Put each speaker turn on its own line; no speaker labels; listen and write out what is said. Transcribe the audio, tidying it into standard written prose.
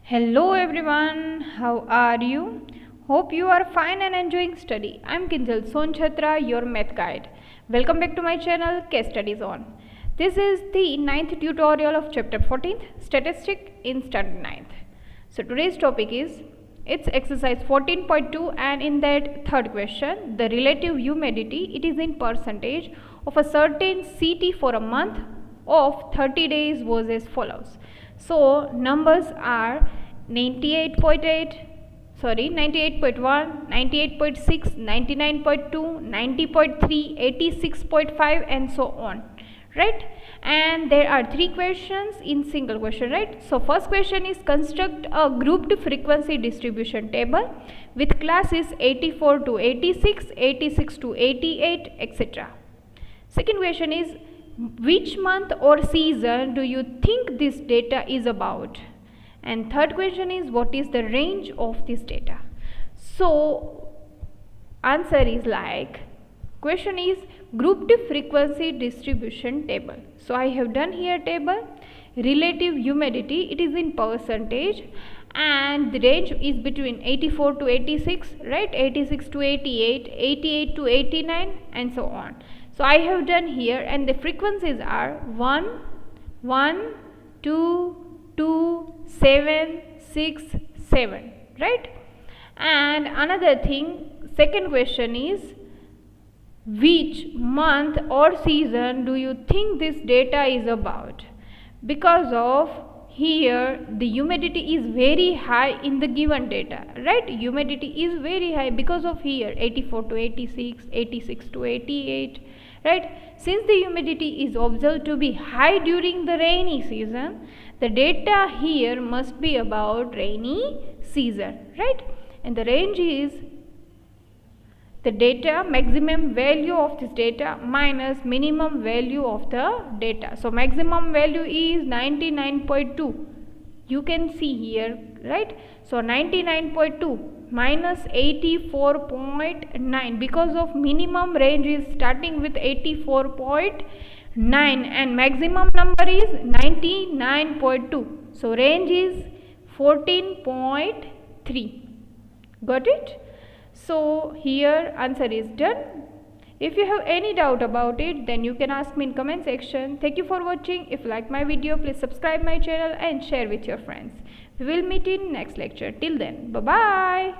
Hello everyone, how are you? Hope you are fine and enjoying study. I'm Kinjal Sonchhatra, your math guide. Welcome back to my channel StudyZone. This is the 9th tutorial of chapter 14th, Statistic in Standard 9th. So today's topic is, it's exercise 14.2 and in that third question, the relative humidity, it is in percentage of a certain CT for a month of 30 days was as follows. So numbers are 98.8, 98.1, 98.6, 99.2, 90.3, 86.5 and so on, right? And there are three questions in single question, right? So first question is, construct a grouped frequency distribution table with classes 84 to 86, 86 to 88, etc. Second question is, which month or season do you think this data is about? And third question is, what is the range of this data? So answer is like, question is grouped frequency distribution table. So I have done here table, relative humidity, it is in percentage and the range is between 84 to 86, right? 86 to 88, 88 to 89 and so on. So I have done here and the frequencies are 1, 1, 2, 2, 7, 6, 7, right? And another thing, second question is, which month or season do you think this data is about? Because of here the humidity is very high in the given data, right? Humidity is very high because of here 84 to 86, 86 to 88, right? Since the humidity is observed to be high during the rainy season, the data here must be about rainy season, right? And the range is the data, maximum value of this data minus minimum value of the data. So maximum value is 99.2. You can see here, right? So 99.2 minus 84.9, because of minimum range is starting with 84.9 and maximum number is 99.2. So range is 14.3. Got it? So here answer is done. If you have any doubt about it, then you can ask me in comment section. Thank you for watching. If you like my video, please subscribe my channel and share with your friends. We will meet in next lecture. Till then, bye bye.